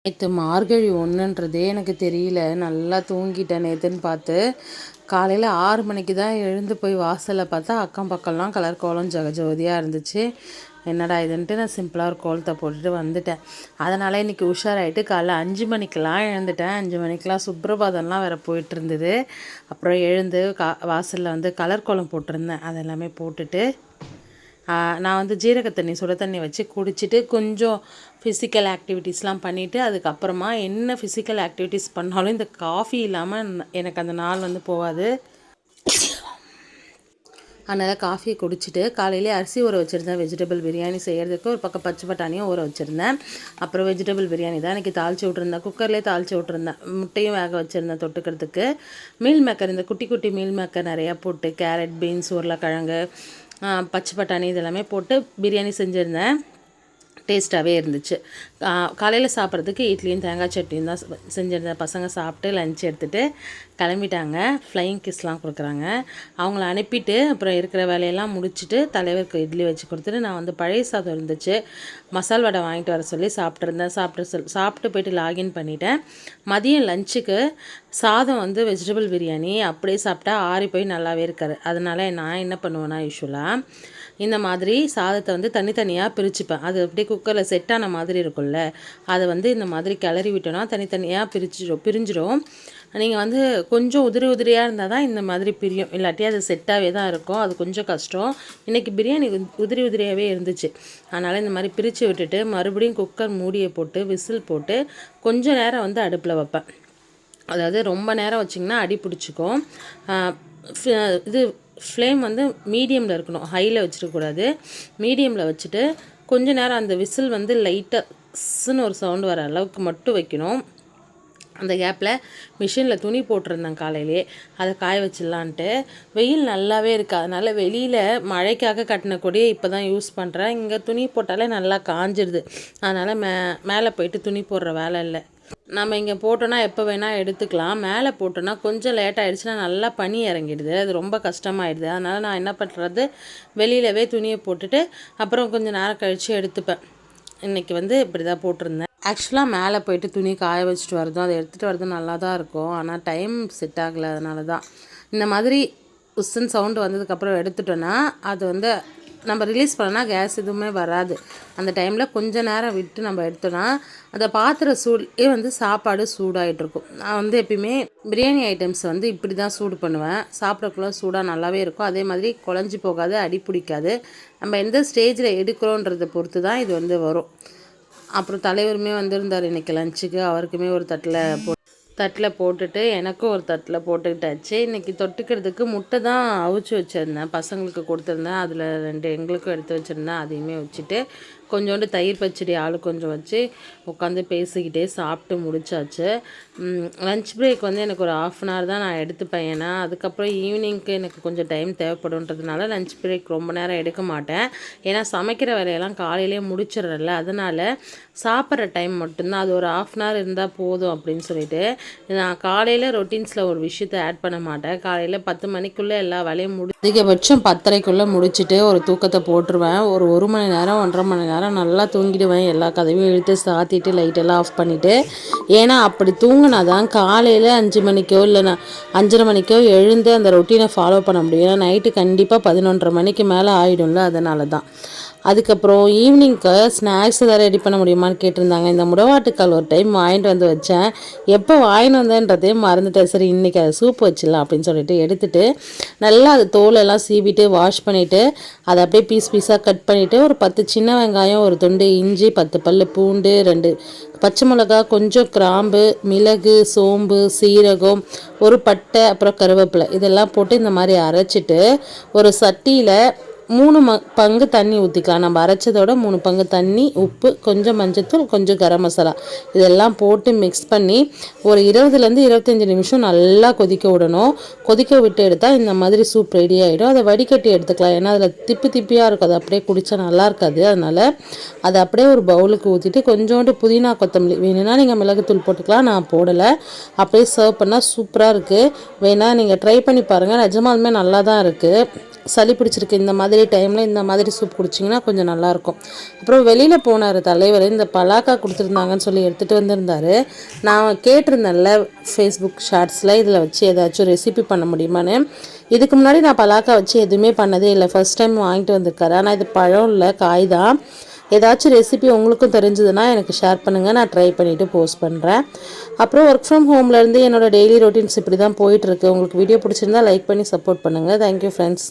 நேற்று மார்கழி ஒன்றுன்றதே எனக்கு தெரியல. நல்லா தூங்கிட்டேன் நேற்றுன்னு பார்த்து. காலையில் 6 மணிக்கு தான் எழுந்து போய் வாசலில் பார்த்தா அக்கம் பக்கம்லாம் கலர் கோலம் ஜெகஜோதியாக இருந்துச்சு. என்னடா இதுன்ட்டு நான் சிம்பிளாக ஒரு கோலத்தை போட்டுட்டு வந்துட்டேன். அதனால் இன்றைக்கி உஷாராயிட்டு காலைல 5 மணிக்கெலாம் எழுந்துட்டேன். 5 மணிக்கெலாம் சுப்ரபாதம்லாம் வேறு போயிட்டு இருந்தது. அப்புறம் எழுந்து வாசலில் வந்து கலர் கோலம் போட்டிருந்தேன். அதெல்லாமே போட்டுட்டு நான் வந்து ஜீரக தண்ணி சுட தண்ணி வச்சு குடிச்சிட்டு கொஞ்சம் ஃபிசிக்கல் ஆக்டிவிட்டீஸ்லாம் பண்ணிவிட்டு அதுக்கப்புறமா என்ன ஃபிசிக்கல் ஆக்டிவிட்டீஸ் பண்ணாலும் இந்த காஃபி இல்லாமல் எனக்கு அந்த நாள் வந்து போகாது. அதனால் காஃபியை குடிச்சிட்டு காலையிலே அரிசி ஊற வச்சுருந்தேன். வெஜிடபிள் பிரியாணி செய்கிறதுக்கு ஒரு பக்கம் பச்சை பட்டாணியும் ஊற வச்சுருந்தேன். அப்புறம் வெஜிடபிள் பிரியாணி தான் இன்றைக்கி தாளித்து விட்ருந்தேன். குக்கர்லேயே தாளித்து விட்ருந்தேன். முட்டையும் வேக வச்சுருந்தேன் தொட்டுக்கிறதுக்கு. மீல் மேக்கர், இந்த குட்டி குட்டி மீல் மேக்கர் நிறையா போட்டு கேரட், பீன்ஸ், உருளைக்கிழங்கு, பச்சை பட்டாணி இதெல்லாமே போட்டு பிரியாணி செஞ்சுருந்தேன். டேஸ்ட்டாகவே இருந்துச்சு. காலையில் சாப்பிட்றதுக்கு இட்லியும் தேங்காய் சட்னியும் தான் செஞ்சுருந்தேன். பசங்க சாப்பிட்டு லஞ்ச் எடுத்துகிட்டு கிளம்பிட்டாங்க. ஃப்ளையிங் கிஸ்லாம் கொடுக்குறாங்க. அவங்கள அனுப்பிட்டு அப்புறம் இருக்கிற வேலையெல்லாம் முடிச்சுட்டு தலைவருக்கு இட்லி வச்சு கொடுத்துட்டு நான் வந்து பழைய சாதம் இருந்துச்சு, மசால் வடை வாங்கிட்டு வர சொல்லி சாப்பிட்ருந்தேன். சாப்பிட்டு போய்ட்டு லாகின் பண்ணிட்டேன். மதியம் லஞ்சுக்கு சாதம் வந்து வெஜிடபிள் பிரியாணி அப்படியே சாப்பிட்டா ஆறி போய் நல்லாவே இருக்காது. அதனால் நான் என்ன பண்ணுவேன்னா, யூஸ்வலாக இந்த மாதிரி சாதத்தை வந்து தனித்தனியாக பிரிச்சுப்பேன். அது அப்படியே குக்கரில் செட்டான மாதிரி இருக்கும்ல, அதை வந்து இந்த மாதிரி கிளறி விட்டோன்னா தனித்தனியாக பிரிஞ்சிடும். நீங்கள் வந்து கொஞ்சம் உதிரியாக இருந்தால் தான் இந்த மாதிரி பிரியும், இல்லாட்டி அது செட்டாகவே தான் இருக்கும். அது கொஞ்சம் கஷ்டம். இன்றைக்கி பிரியாணி உதிரியாகவே இருந்துச்சு. அதனால் இந்த மாதிரி பிரித்து விட்டுட்டு மறுபடியும் குக்கர் மூடியை போட்டு விசில் போட்டு கொஞ்சம் நேரம் வந்து அடுப்பில் வைப்பேன். அதாவது ரொம்ப நேரம் வச்சிங்கன்னா அடி பிடிச்சிக்கும். இது ஃப்ளேம் வந்து மீடியமில் இருக்கணும், ஹையில் வச்சிடக்கூடாது. மீடியமில் வச்சுட்டு கொஞ்சம் நேரம் அந்த விசில் வந்து லைட்டாக ஸ்ன்னு ஒரு சவுண்டு வர அளவுக்கு மட்டும் வைக்கணும். அந்த கேப்பில் மிஷினில் துணி போட்டிருந்தேன் காலையிலே, அதை காய வச்சிடலான்ட்டு. வெயில் நல்லாவே இருக்குது. அதனால் வெளியில் மழைக்காக கட்டின கொடியை இப்போ தான் யூஸ் பண்ணுறேன். இங்கே துணி போட்டாலே நல்லா காஞ்சிடுது. அதனால் மேலே போயிட்டு துணி போடுற வேலை இல்லை. நம்ம இங்கே போட்டோன்னா எப்போ வேணால் எடுத்துக்கலாம். மேலே போட்டோன்னா கொஞ்சம் லேட் ஆகிடுச்சுன்னா நல்லா பனி இறங்கிடுது, அது ரொம்ப கஷ்டமாயிடுது. அதனால் நான் என்ன பண்ணுறது, வெளியிலவே துணியை போட்டுட்டு அப்புறம் கொஞ்சம் நேரம் கழித்து எடுத்துப்பேன். இன்றைக்கி வந்து இப்படி தான் போட்டிருந்தேன். ஆக்சுவலாக மேலே போயிட்டு துணி காய வச்சுட்டு வரதும் அதை எடுத்துகிட்டு வரதும் நல்லா தான் இருக்கும். ஆனால் டைம் செட் ஆகலை. அதனால தான் இந்த மாதிரி உஸ்ஸுன்னு சவுண்டு வந்ததுக்கப்புறம் எடுத்துட்டோன்னா அது வந்து நம்ம ரிலீஸ் பண்ணோன்னா கேஸ் எதுவுமே வராது. அந்த டைமில் கொஞ்சம் நேரம் விட்டு நம்ம எடுத்தோன்னா அந்த பாத்திர சூடே வந்து சாப்பாடு சூடாகிட்ருக்கும். நான் வந்து எப்பயுமே பிரியாணி ஐட்டம்ஸ் வந்து இப்படி தான் சூடு பண்ணுவேன். சாப்பிட்றக்குள்ள சூடாக நல்லாவே இருக்கும். அதே மாதிரி குழஞ்சி போகாது, அடி பிடிக்காது. நம்ம எந்த ஸ்டேஜில் எடுக்கிறோன்றதை பொறுத்து தான் இது வந்து வரும். அப்புறம் தலைவருமே வந்திருந்தார் இன்றைக்கி லஞ்சுக்கு. அவருக்குமே ஒரு தட்டில் போட்டுட்டு எனக்கும் ஒரு தட்டில் போட்டுக்கிட்டாச்சு. இன்றைக்கி தொட்டுக்கிறதுக்கு முட்டை தான் அவிச்சு வச்சுருந்தேன், பசங்களுக்கு கொடுத்துருந்தேன். அதில் 2 எங்களுக்கும் எடுத்து வச்சுருந்தேன். அதையுமே வச்சுட்டு கொஞ்சோண்டு தயிர் பச்சடி ஆளு கொஞ்சம் வச்சு உட்காந்து பேசிக்கிட்டே சாப்பிட்டு முடிச்சாச்சு. லன்ச் பிரேக் வந்து எனக்கு ஒரு 1/2 அன் ஹவர் தான் நான் எடுத்துப்பேன். ஏன்னா அதுக்கப்புறம் ஈவினிங்க்கு எனக்கு கொஞ்சம் டைம் தேவைப்படுன்றதுனால லன்ச் பிரேக் ரொம்ப நேரம் எடுக்க மாட்டேன். ஏன்னா சமைக்கிற வேலையெல்லாம் காலையிலே முடிச்சிடறல, அதனால் சாப்பிட்ற டைம் மட்டும்தான், அது ஒரு 1/2 அன் ஹவர் இருந்தால் போதும் அப்படின்னு சொல்லிட்டு நான் காலையில் ரொட்டீன்ஸில் ஒரு விஷயத்தை ஆட் பண்ண மாட்டேன். காலையில் 10 மணிக்குள்ளே எல்லா வேலையும் அதிகபட்சம் 10:30க்குள்ளே முடிச்சுட்டு ஒரு தூக்கத்தை போட்டுருவேன். ஒரு 1 மணி நேரம் 1.5 மணி நேரம் நல்லா தூங்கிடுவேன். எல்லா கதவையும் இழுத்து சாத்திட்டு லைட்டெல்லாம் ஆஃப் பண்ணிவிட்டு. ஏன்னா அப்படி தூங்கினா தான் காலையில் 5 மணிக்கோ இல்லைனா 5:30 மணிக்கோ எழுந்து அந்த ரொட்டீனை ஃபாலோ பண்ண முடியும். ஏன்னா நைட்டு கண்டிப்பாக 11:30 மணிக்கு மேலே ஆகிடும்ல, அதனால தான். அதுக்கப்புறம் ஈவினிங்க்கு ஸ்நாக்ஸ் எதாவது ரெடி பண்ண முடியுமான்னு கேட்டிருந்தாங்க. இந்த முடவாட்டுக்கால் ஒரு டைம் வாங்கிட்டு வந்து வச்சேன். எப்போ வாங்கிட்டு வந்தேன்றதே மறந்துட்டேன். சரி இன்றைக்கி அதை சூப் வச்சிடலாம் அப்படின்னு சொல்லிட்டு எடுத்துகிட்டு நல்லா அது தோலெல்லாம் சீவிட்டு வாஷ் பண்ணிவிட்டு அதை அப்படியே பீஸாக கட் பண்ணிவிட்டு ஒரு 10 சின்ன வெங்காயம், ஒரு துண்டு இஞ்சி, 10 பல் பூண்டு, 2 பச்சை மிளகா, கொஞ்சம் கிராம்பு, மிளகு, சோம்பு, சீரகம், ஒரு பட்டை, அப்புறம் கருவேப்பிலை இதெல்லாம் போட்டு இந்த மாதிரி அரைச்சிட்டு ஒரு சட்டியில் 3 பங்கு தண்ணி ஊற்றிக்கலாம். நம்ம அரைச்சதோட 3 பங்கு தண்ணி, உப்பு, கொஞ்சம் மஞ்சத்தூள், கொஞ்சம் கரம் மசாலா இதெல்லாம் போட்டு மிக்ஸ் பண்ணி ஒரு 20லேருந்து 25 நிமிஷம் நல்லா கொதிக்க விடணும். கொதிக்க விட்டு எடுத்தால் இந்த மாதிரி சூப் ரெடி ஆகிடும். அதை வடிகட்டி எடுத்துக்கலாம். ஏன்னா அதில் திப்பியாக இருக்கும், அது அப்படியே குடித்தா நல்லா இருக்காது. அதனால் அதை அப்படியே ஒரு பவுலுக்கு ஊற்றிட்டு கொஞ்சோண்டு புதினா கொத்தமல்லி வேணும்னா நீங்கள் மிளகுத்தூள் போட்டுக்கலாம், நான் போடலை. அப்படியே சர்வ் பண்ணால் சூப்பராக இருக்குது. வேணால் நீங்கள் ட்ரை பண்ணி பாருங்கள், நிஜமாலுமே நல்லா தான் இருக்குது. சளி பிடிச்சிருக்கு இந்த மாதிரி டைமில் இந்த மாதிரி சூப் குடிச்சிங்கன்னா கொஞ்சம் நல்லாயிருக்கும். அப்புறம் வெளியில் போனார் தலைவர், இந்த பலாக்கா கொடுத்துருந்தாங்கன்னு சொல்லி எடுத்துகிட்டு வந்திருந்தார். நான் கேட்டிருந்தேன்ல ஃபேஸ்புக் ஷார்ட்ஸில் இதில் வச்சு ஏதாச்சும் ரெசிபி பண்ண முடியுமான்னு. இதுக்கு முன்னாடி நான் பலாக்கா வச்சு எதுவுமே பண்ணதே இல்லை, ஃபஸ்ட் டைம் வாங்கிட்டு வந்திருக்காரு. ஆனால் இது பழம் இல்லை, காய் தான். ஏதாச்சும் ரெசிபி உங்களுக்கும் தெரிஞ்சதுன்னா எனக்கு ஷேர் பண்ணுங்கள், நான் ட்ரை பண்ணிவிட்டு போஸ்ட் பண்ணுறேன். அப்புறம் ஒர்க் ஃப்ரம் ஹோம்லேருந்து என்னோடய டெய்லி ரொட்டீன்ஸ் இப்படி தான் போயிட்டுருக்கு. உங்களுக்கு வீடியோ பிடிச்சிருந்தா லைக் பண்ணி சப்போர்ட் பண்ணுங்கள். Thank you friends.